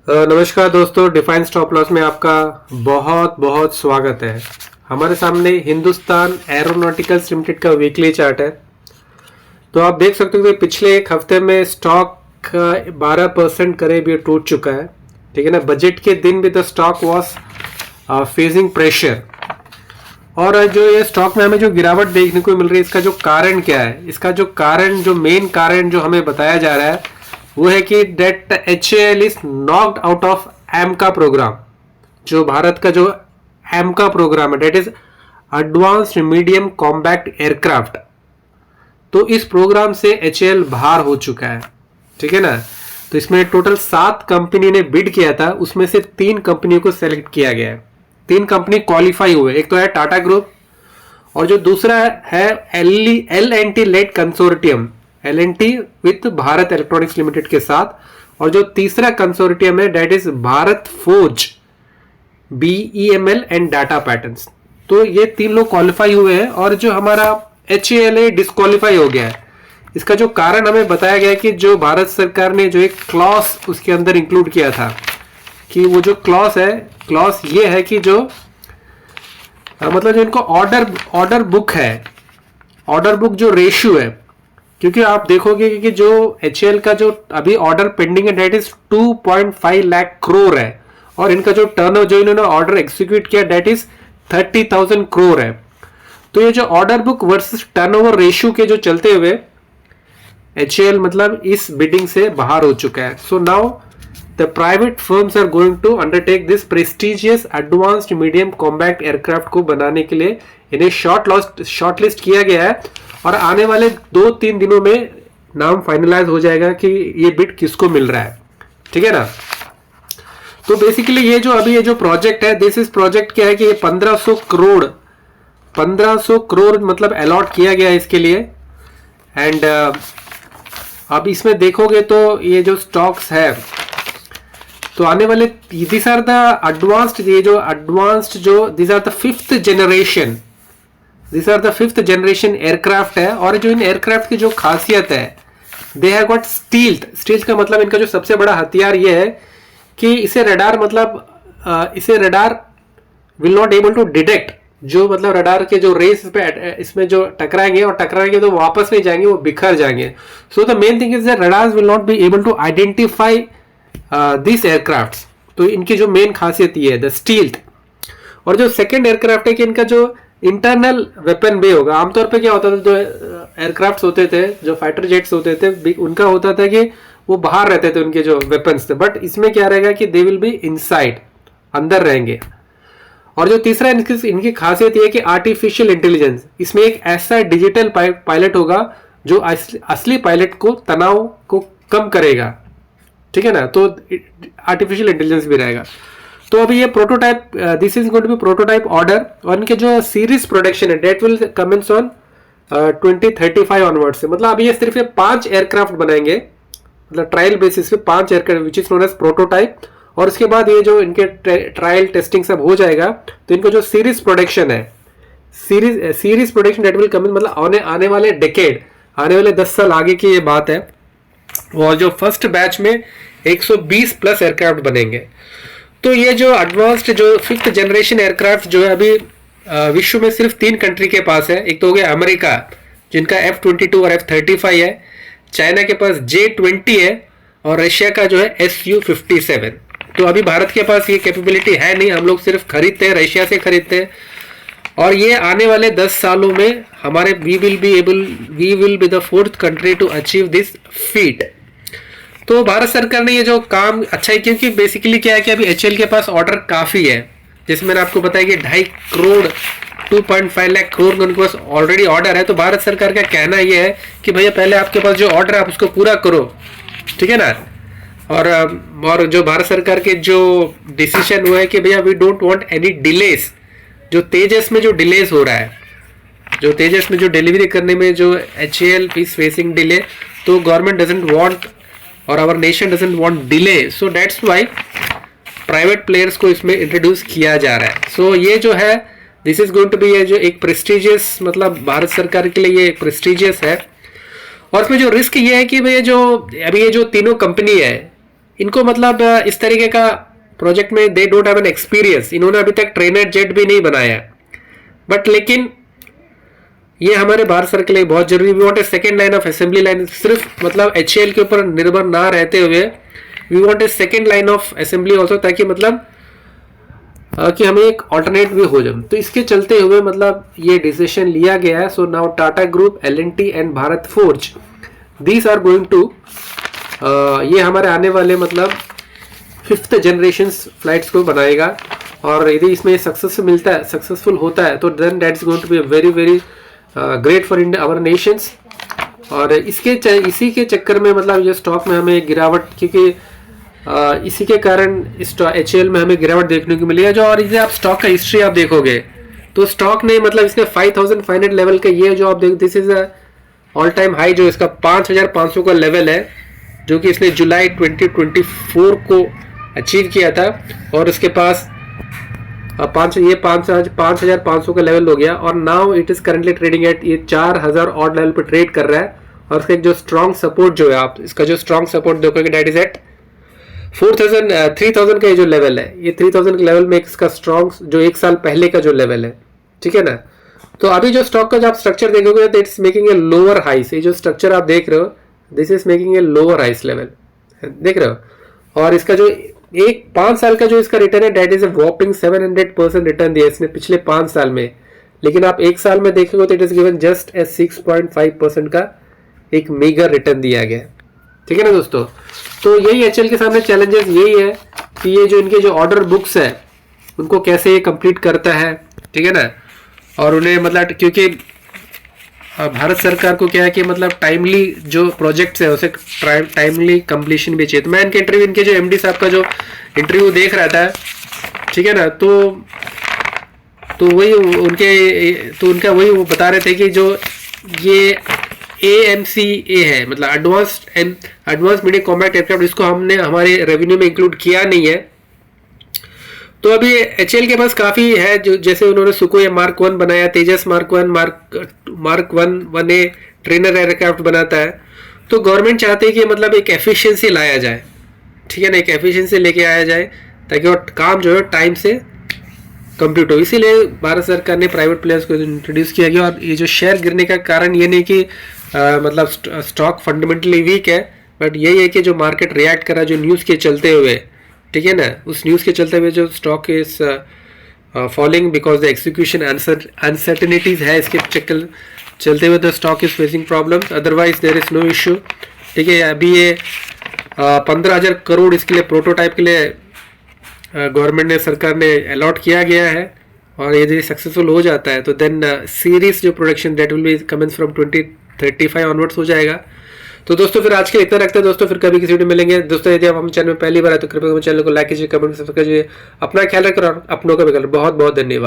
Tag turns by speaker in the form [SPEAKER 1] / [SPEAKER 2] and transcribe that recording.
[SPEAKER 1] नमस्कार दोस्तों, define stop loss में आपका बहुत बहुत स्वागत है। हमारे सामने हिंदुस्तान एरोनॉटिकल्स लिमिटेड का वीकली चार्ट है। तो आप देख सकते हो कि पिछले एक हफ्ते में स्टॉक 12% करीब ये टूट चुका है। ठीक है ना। बजट के दिन भी the stock was facing pressure. और जो ये स्टॉक में हमें जो गिरावट देखने को मिल रही है, इसका जो कारण क्या है, इसका जो कारण, जो मेन कारण जो हमें बताया जा रहा है वो है कि that HAL is knocked out of AMCA program. जो भारत का जो एमका प्रोग्राम है, that is advanced medium combat aircraft. तो इस प्रोग्राम से HAL बाहर हो चुका है। ठीक है ना। तो इसमें टोटल 7 कंपनी ने बिड किया था, उसमें से 3 कंपनियों को सेलेक्ट किया गया है। 3 कंपनी क्वालिफाई हुए। एक तो है टाटा ग्रुप, और जो दूसरा है L&T led consortium, L&T with Bharat electronics limited के साथ। और जो तीसरा कंसोर्टियम है that is Bharat Forge, BEML and Data Patterns. तो ये 3 लोग क्वालिफाई हुए हैं, और जो हमारा HAL डिस्क्वालीफाई हो गया है। इसका जो कारण हमें बताया गया है कि जो भारत सरकार ने जो एक क्लॉज उसके अंदर इंक्लूड किया था, कि वो जो क्लॉज ये है कि जो मतलब जो इनको ऑर्डर बुक है, ऑर्डर बुक जो रेशियो है, क्योंकि आप देखोगे कि जो HAL का जो अभी ऑर्डर पेंडिंग है डेट इज 2.5 लाख करोड़ है, और इनका जो टर्नओवर जो इन्होंने ऑर्डर एग्जीक्यूट किया डेट इज 30,000 करोड़ है। तो ये जो order book versus turnover ratio के जो चलते हुए HAL मतलब इस बिडिंग से बाहर हो चुका है। So now the private firms are going to undertake this prestigious advanced medium combat aircraft को बनाने के लिए इन्हें शॉर्टलिस्ट किया गया है, और आने वाले 2-3 दिनों में नाम फाइनलाइज हो जाएगा कि ये बिड किसको मिल रहा है। ठीक है ना। तो बेसिकली ये जो प्रोजेक्ट है, दिस इज प्रोजेक्ट क्या है कि ये 1500 करोड़ मतलब अलॉट किया गया है इसके लिए। एंड अब इसमें देखोगे तो ये जो स्टॉक्स है, तो आने वाले this are the advanced, this are the fifth generation aircraft है। और जो इन एयरक्राफ्ट की जो खासियत है, दे हैव गॉट स्टील्थ का मतलब इनका जो सबसे बड़ा हथियार ये है कि इसे radar will not able to detect, जो मतलब रडार के जो रेस पे इसमें जो टकराएंगे तो वापस नहीं जाएंगे, वो बिखर जाएंगे। So the main thing is that radars will not be able to identify this aircraft. तो इनकी जो मेन खासियत ये है द स्टील्थ। और जो सेकंड एयरक्राफ्ट है कि इनका जो इंटरनल वेपन बे होगा। आमतौर पे क्या होता था, जो एयरक्राफ्ट होते थे, जो फाइटर जेट्स होते थे, उनका होता था कि वो बाहर रहते थे उनके जो वेपन्स थे। बट इसमें क्या रहेगा कि दे विल बी इनसाइड, अंदर रहेंगे। और जो तीसरा इनकी खासियत ये है कि आर्टिफिशियल इंटेलिजेंस, इसमें एक ऐसा डिजिटल पायलट होगा जो असली पायलट को तनाव को कम करेगा। ठीक है ना। तो आर्टिफिशियल इंटेलिजेंस भी रहेगा। तो अभी ये prototype, this is going to be prototype order, और इनके जो सीरीज प्रोडक्शन है that will commence on 2035 onward से। मतलब अभी ये सिर्फ 5 एयरक्राफ्ट बनाएंगे, मतलब ट्रायल बेसिस पे 5 aircraft, which is known as prototype. और उसके बाद ये जो इनके ट्रायल टेस्टिंग सब हो जाएगा, तो इनको जो सीरीज प्रोडक्शन है, series production that will commence, मतलब आने वाले डेकेड, आने वाले 10 साल आगे की ये बात है। और जो फर्स्ट बैच में 120 प्लस एयरक्राफ्ट बनेंगे। तो ये जो एडवांस्ड जो 5th जनरेशन एयरक्राफ्ट जो है अभी विश्व में सिर्फ 3 कंट्री के पास है। एक तो हो गया अमेरिका, जिनका F-22 और F-35 है, चाइना के पास J-20 है, और रशिया का जो है Su-57। तो अभी भारत के पास ये कैपेबिलिटी है नहीं, हम लोग सिर्फ खरीदते हैं, रशिया से खरीदते हैं। और ये आने वाले 10 सालों में हमारे we will be the 4th country to achieve this feat. तो भारत सरकार ने ये जो काम अच्छा है, क्योंकि बेसिकली क्या है कि अभी HAL के पास ऑर्डर काफी है। जैसे मैंने आपको बताया कि 2.5 करोड़ 2.5 लाख करोड़ उनके पास ऑलरेडी ऑर्डर है। तो भारत सरकार का कहना यह है कि भैया पहले आपके पास जो ऑर्डर है आप उसको पूरा करो। ठीक है ना। और जो भारत सरकार के जो डिसीजन हुआ है कि भैया we don't want any delays. जो तेजस में जो डिलेस हो रहा है, जो तेजस में जो डिलीवरी करने में जो HAL इज फेसिंग डिले, तो गवर्नमेंट डजंट वांट और our nation doesn't want delay. So that's why private players को इसमें इंट्रोड्यूस किया जा रहा है। सो ये जो है this is going to be जो एक प्रेस्टिजियस, मतलब भारत सरकार के लिए ये प्रेस्टिजियस है। और इसमें जो रिस्क ये है कि भैया जो अभी ये जो तीनों कंपनी है, इनको मतलब इस तरीके का प्रोजेक्ट में they don't have an experience, इन्होंने अभी तक ट्रेनर जेट भी नहीं बनाया, बट लेकिन ये हमारे भारत सरकार के लिए बहुत जरूरी। We want a second line of assembly line, सिर्फ मतलब एचएएल के ऊपर निर्भर ना रहते हुए we want a second line of assembly also, ताकि मतलब कि हमें एक ऑल्टरनेट भी हो जाए। तो इसके चलते हुए मतलब ये डिसीजन लिया गया है। So now Tata group, L&T and Bharat Forge, these are going to, ये हमारे आने वाले मतलब 5th जनरेशन फ्लाइट्स को बनाएगा, और यदि इसमें सक्सेसफुल होता है तो then that is going to be very very great for India our nations. और इसी के चक्कर में मतलब ये स्टॉक में हमें गिरावट, क्योंकि इसी के कारण एचएएल में हमें गिरावट देखने को मिली है। जो और यदि आप स्टॉक का हिस्ट्री आप देखोगे तो स्टॉक ने मतलब इसने 5500 लेवल का, ये जो आप देखो this is all time high, जो इसका 5500 का लेवल है, जो कि इसने जुलाई 2024 को अचीव किया था, और उसके पास 5500 का लेवल हो गया, और now it is currently trading at ये 4000 ऑड लेवल पर ट्रेड कर रहा है। और इसका एक जो स्ट्रॉन्ग सपोर्ट जो है, आप इसका जो स्ट्रॉन्ग सपोर्ट देखोगे दैट इज एट 3000 का ये जो लेवल है, ये 3000 के लेवल में इसका स्ट्रॉन्ग जो एक साल पहले का जो लेवल है, ठीक है ना। तो अभी जो स्टॉक का जो आप स्ट्रक्चर देखोगे तो इट्स मेकिंग ए लोअर हाइस, ये जो स्ट्रक्चर आप देख रहे हो this is making a lower हाइस लेवल, देख रहे हो। और इसका जो 5 साल का जो इसका रिटर्न है दैट इज ए वॉपिंग 700% रिटर्न दिया इसने पिछले 5 साल में, लेकिन आप एक साल में देखोगे तो it is given just a 6.5% का एक मेगा रिटर्न दिया गया, ठीक है ना दोस्तों। तो यही एचएएल के सामने चैलेंजेस यही है कि ये जो इनके जो ऑर्डर बुक्स है उनको कैसे ये कंप्लीट करता है, ठीक है ना। और उन्हें मतलब क्योंकि भारत सरकार को क्या है कि मतलब टाइमली जो प्रोजेक्ट्स है उसे टाइमली कंप्लीशन भी चाहिए। तो मैं इनके जो एमडी साहब का जो इंटरव्यू देख रहा था, ठीक है ना, तो वही उनका वही वो बता रहे थे कि जो ये AMCA है, मतलब एडवांस मीडियम कॉम्बैट एयरक्राफ्ट, इसको हमने हमारे रेवेन्यू में इंक्लूड किया नहीं है। तो अभी एचएएल के पास काफ़ी है, जो जैसे उन्होंने सुकोई मार्क 1 बनाया, Tejas mark 1, mark 1A trainer aircraft बनाता है। तो गवर्नमेंट चाहती है कि मतलब एक एफिशिएंसी लाया जाए, ठीक है ना, एक एफिशिएंसी लेके आया जाए ताकि वो काम जो है टाइम से कंप्लीट हो। इसीलिए भारत सरकार ने प्राइवेट प्लेयर्स को इंट्रोड्यूस किया गया। और ये जो शेयर गिरने का कारण ये नहीं कि मतलब स्टॉक फंडामेंटली वीक है, बट यही है कि जो मार्केट रिएक्ट करा जो न्यूज़ के चलते हुए, ठीक है ना, उस न्यूज़ के चलते हुए जो stock is falling because the execution uncertainties है, इसके चक्कर चलते हुए the stock is facing problems, otherwise there is no issue, ठीक है। अभी ये 15,000 करोड़ इसके लिए प्रोटोटाइप के लिए गवर्नमेंट ने सरकार ने अलॉट किया गया है। और यदि सक्सेसफुल हो जाता है तो देन सीरीज जो production that will be commence from 2035 onwards हो जाएगा। तो दोस्तों फिर आज के लिए इतना रखते हैं दोस्तों, फिर कभी किसी वीडियो मिलेंगे दोस्तों। यदि आप हम चैनल में पहली बार आए तो कृपया चैनल को लाइक कीजिए, कमेंट सब्सक्राइब कीजिए, अपना ख्याल रखें और अपनों का भी ख्याल। बहुत बहुत धन्यवाद।